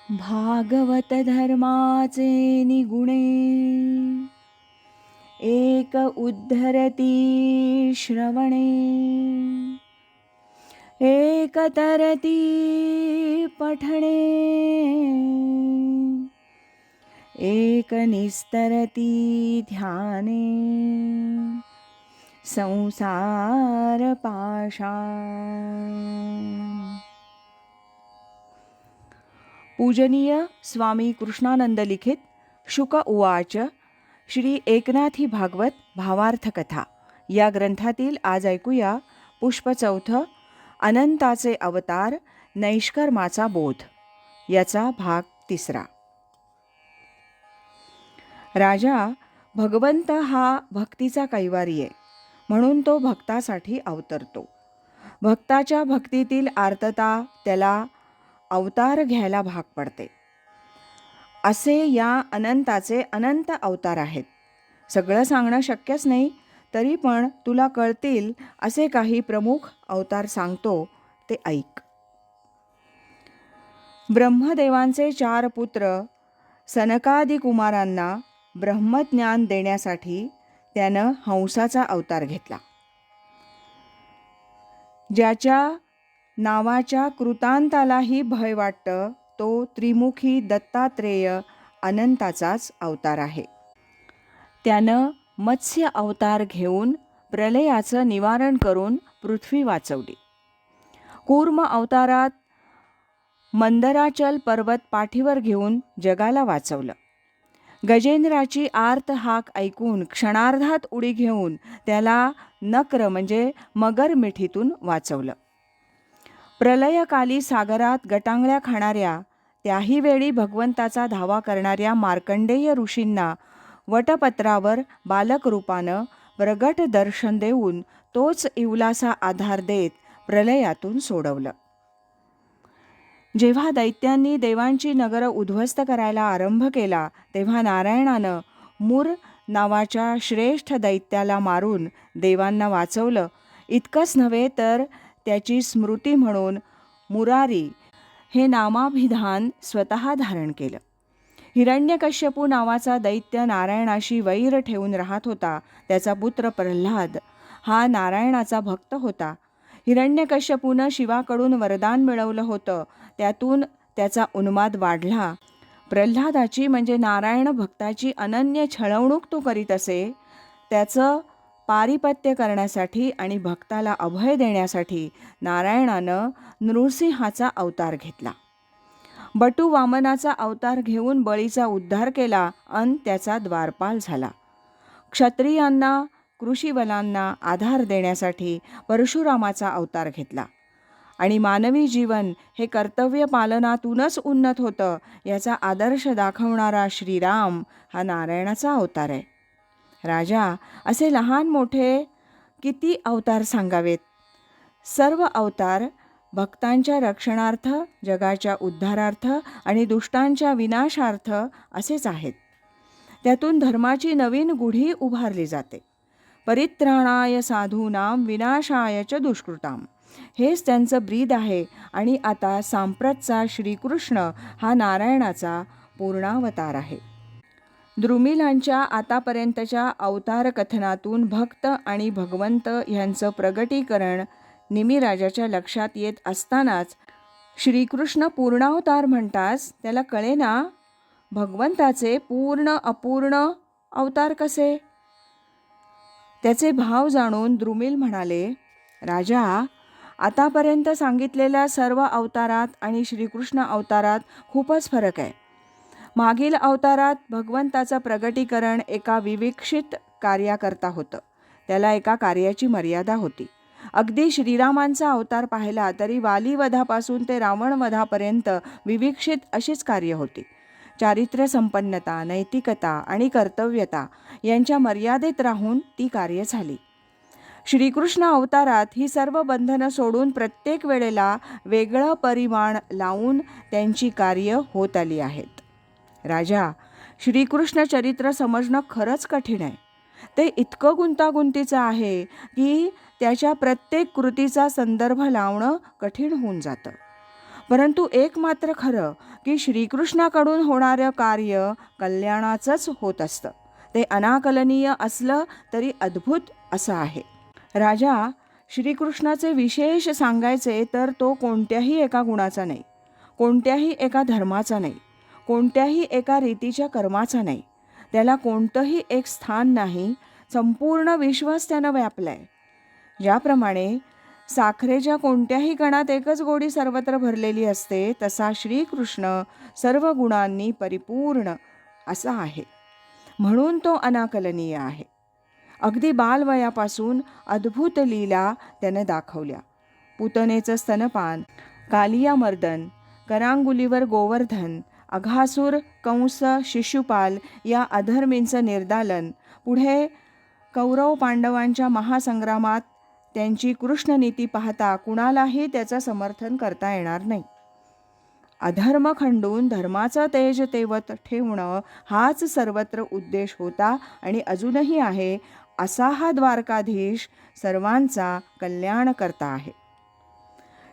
भागवत धर्माचे निगुणे एक उद्धरती श्रवणे एक तरती पठणे एक निस्तरती ध्याने संसार पाशान। पूजनीय स्वामी कृष्णानंद लिखित शुक उवाच श्री एकनाथी भागवत भावार्थ कथा या ग्रंथातील आज ऐकूया पुष्प चौथं अनंताचे अवतार नैष्कर्माचा बोध याचा भाग तिसरा। राजा, भगवंत हा भक्तीचा कैवारी आहे, म्हणून तो भक्तासाठी अवतरतो. भक्ताच्या भक्तीतील आर्तता त्याला अवतार घ्यायला भाग पडते. असे या अनंताचे अनंत अवतार आहेत. सगळं सांगणं शक्यच नाही, तरी पण तुला कळतील असे काही प्रमुख अवतार सांगतो, ते ऐक. ब्रह्मदेवांचे 4 पुत्र सनकादी कुमारांना ब्रह्मज्ञान देण्यासाठी त्यानं हंसाचा अवतार घेतला. ज्याच्या नावाच्या कृतांतालाही भय वाटतं तो त्रिमुखी दत्तात्रेय अनंताचाच अवतार आहे. त्यानं मत्स्य अवतार घेऊन प्रलयाचं निवारण करून पृथ्वी वाचवली. कूर्म अवतारात मंदराचल पर्वत पाठीवर घेऊन जगाला वाचवलं. गजेंद्राची आर्त हाक ऐकून क्षणार्धात उडी घेऊन त्याला नक्र म्हणजे मगर मिठीतून वाचवलं. प्रलयकाली सागरात गटांगळ्या खाणाऱ्या, त्याही वेळी भगवंताचा धावा करणाऱ्या मार्कंडेय ऋषींना वटपत्रावर बालक रूपानं प्रगट दर्शन देऊन तोच इवलासा आधार देत प्रलयातून सोडवलं. जेव्हा दैत्यांनी देवांची नगरं उद्ध्वस्त करायला आरंभ केला, तेव्हा नारायणानं मूर नावाच्या श्रेष्ठ दैत्याला मारून देवांना वाचवलं. इतकंच नव्हे तर त्याची स्मृती म्हणून मुरारी हे नामाभिधान स्वतः धारण केलं. हिरण्यकश्यपू नावाचा दैत्य नारायणाशी वैर ठेवून राहत होता. त्याचा पुत्र प्रल्हाद हा नारायणाचा भक्त होता. हिरण्यकश्यपूनं शिवाकडून वरदान मिळवलं होतं. त्यातून त्याचा उन्माद वाढला. प्रल्हादाची म्हणजे नारायण भक्ताची अनन्य छळवणूक तो करीत असे. त्याचं पारिपत्य करण्यासाठी आणि भक्ताला अभय देण्यासाठी नारायणानं नृसिंहाचा अवतार घेतला. बटू वामनाचा अवतार घेऊन बळीचा उद्धार केला अन त्याचा द्वारपाल झाला. क्षत्रियांना कृषीवलांना आधार देण्यासाठी परशुरामाचा अवतार घेतला. आणि मानवी जीवन हे कर्तव्य पालनातूनच उन्नत होतं याचा आदर्श दाखवणारा श्रीराम हा नारायणाचा अवतार आहे. राजा, असे लहान मोठे किती अवतार सांगावेत. सर्व अवतार भक्तांच्या रक्षणार्थ, जगाच्या उद्धारार्थ आणि दुष्टांच्या विनाशार्थ असेच आहेत. त्यातून धर्माची नवीन गुढी उभारली जाते. परित्राणाय साधूनां विनाशाय च दुष्कृतां हेच त्यांचं ब्रीद आहे. आणि आता सांप्रतचा श्रीकृष्ण हा नारायणाचा पूर्णावतार आहे. द्रुमिलांच्या आतापर्यंतच्या अवतार कथनातून भक्त आणि भगवंत ह्यांचं प्रगटीकरण निमिराजाच्या लक्षात येत असतानाच श्रीकृष्ण पूर्णावतार म्हणताच त्याला कळेना भगवंताचे पूर्ण अपूर्ण अवतार कसे. त्याचे भाव जाणून द्रुमिल म्हणाले, राजा, आतापर्यंत सांगितलेल्या सर्व अवतारात आणि श्रीकृष्ण अवतारात खूपच फरक आहे. मागील अवतारात भगवंताचं प्रगटीकरण एका विवेक्षित कार्याकरता होतं. त्याला एका कार्याची मर्यादा होती. अगदी श्रीरामांचा अवतार पाहिला तरी वालीवधापासून ते रावणवधापर्यंत विवेक्षित अशीच कार्य होती. चारित्र्य संपन्नता, नैतिकता आणि कर्तव्यता यांच्या मर्यादेत राहून ती कार्य झाली. श्रीकृष्ण अवतारात ही सर्व बंधनं सोडून प्रत्येक वेळेला वेगळं परिमाण लावून त्यांची कार्य होत आली आहेत. राजा, श्रीकृष्ण चरित्र समजणं खरंच कठीण आहे. ते इतकं गुंतागुंतीचं आहे की त्याच्या प्रत्येक कृतीचा संदर्भ लावणं कठीण होऊन जातं. परंतु एक मात्र खरं की श्रीकृष्णाकडून होणारं कार्य कल्याणाचंच होत असतं. ते अनाकलनीय असलं तरी अद्भुत असं आहे. राजा श्रीकृष्णाचे विशेष सांगायचे तर तो कोणत्याही एका गुणाचा नाही, कोणत्याही एका धर्माचा नाही, कोणत्याही एका रीतीच्या कर्माचा नाही. त्याला कोणतंही एक स्थान नाही, संपूर्ण विश्वच त्यानं व्यापलंय. ज्याप्रमाणे साखरेच्या कोणत्याही कणात एकच गोडी सर्वत्र भरलेली असते, तसा श्रीकृष्ण सर्व गुणांनी परिपूर्ण असा आहे. म्हणून तो अनाकलनीय आहे. अगदी बालवयापासून अद्भुत लीला त्यानं दाखवल्या. पुतनेचं स्तनपान, कालियामर्दन, करांगुलीवर गोवर्धन, अघासूर, कंस, शिशुपाल या अधर्मींचं निर्दालन, पुढे कौरव पांडवांच्या महासंग्रामात त्यांची कृष्णनीती पाहता कुणालाही त्याचं समर्थन करता येणार नाही. अधर्म खंडून धर्माचं तेज तेवत ठेवणं हाच सर्वत्र उद्देश होता आणि अजूनही आहे. असा हा द्वारकाधीश सर्वांचा कल्याण करता आहे.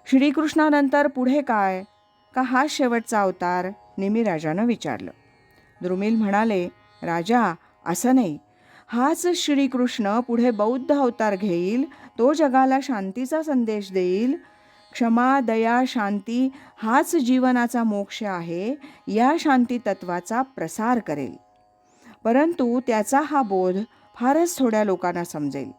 श्रीकृष्णानंतर पुढे काय, का हाच शेवटचा अवतार, निमिराजानं विचारलं. द्रुमिल म्हणाले, राजा असं नाही, हाच श्रीकृष्ण पुढे बौद्ध अवतार घेईल. तो जगाला शांतीचा संदेश देईल. क्षमा, दया, शांती हाच जीवनाचा मोक्ष आहे, या शांती तत्वाचा प्रसार करेल. परंतु त्याचा हा बोध फारच थोड्या लोकांना समजेल.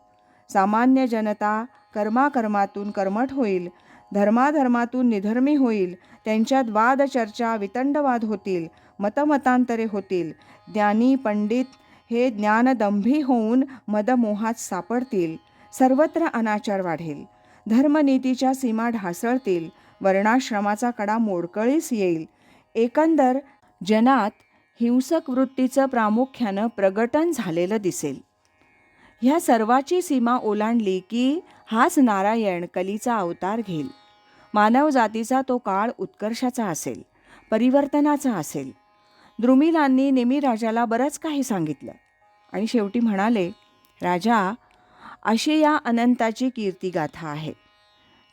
सामान्य जनता कर्माकर्मातून कर्मठ होईल, धर्माधर्मातून निधर्मी होईल. त्यांच्यात वादचर्चा, वितंडवाद होतील, मतमतांतरे होतील. ज्ञानी पंडित हे ज्ञानदंभी होऊन मदमोहात सापडतील. सर्वत्र अनाचार वाढेल, धर्मनीतीच्या सीमा ढासळतील, वर्णाश्रमाचा कडा मोडकळीस येईल. एकंदर जनात हिंसक वृत्तीचं प्रामुख्यानं प्रगटन झालेलं दिसेल. ह्या सर्वाची सीमा ओलांडली की हाच नारायण कलीचा अवतार घेईल. मानवजातीचा तो काळ उत्कर्षाचा असेल, परिवर्तनाचा असेल. द्रुमिलांनी निमिराजाला बरंच काही सांगितलं आणि शेवटी म्हणाले, राजा अशी या अनंताची कीर्तिगाथा आहे.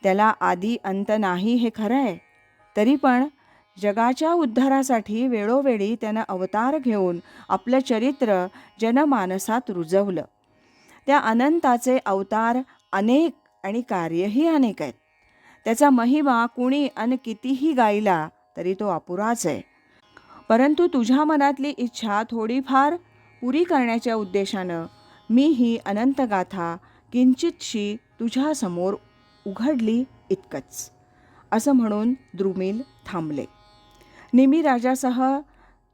त्याला आदी अंत नाही हे खरं आहे, तरी पण जगाच्या उद्धारासाठी वेळोवेळी त्यानं अवतार घेऊन आपलं चरित्र जनमानसात रुजवलं. त्या अनंताचे अवतार अनेक आणि कार्यही अनेक आहेत. त्याचा महिमा कुणी अन कितीही गायला तरी तो अपुराच आहे. परंतु तुझ्या मनातली इच्छा थोडीफार पुरी करण्याच्या उद्देशानं मी ही अनंतगाथा किंचितशी तुझ्यासमोर उघडली इतकंच, असं म्हणून द्रुमिल थांबले. निमिराजासह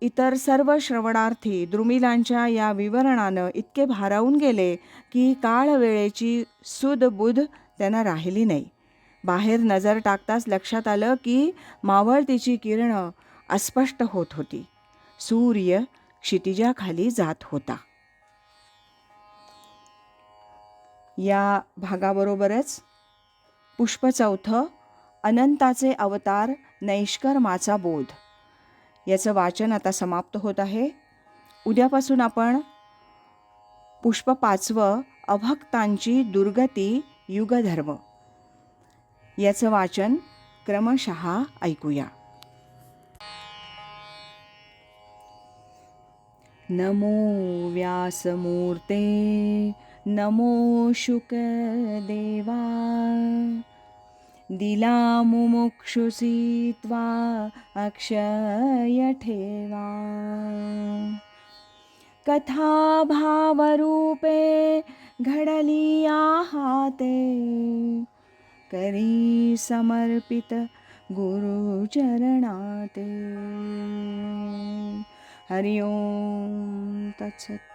इतर सर्व श्रवणार्थी द्रुमिलांच्या या विवरणानं इतके भारावून गेले की काळवेळेची सुधबुध त्यांना राहिली नाही. बाहेर नजर टाकताच लक्षात आलं की मावळतीची किरणं अस्पष्ट होत होती. सूर्य क्षितिजाखाली जात होता. या भागाबरोबरच पुष्प 4 अनंताचे अवतार, नैष्कर्माचा बोध याचं वाचन आता समाप्त होत आहे. उद्यापासून आपण पुष्प 5 अभक्तांची दुर्गती युगधर्म याचं वाचन क्रमशः ऐकूया. नमो व्यासमूर्ते, नमो शुकदेवा. दिला मुमुक्षुसी त्वा अक्षय ठेवा. कथा भावरूपे घडली हाते, करी समर्पित गुरुचरणाते. हरि ओम तत्सत.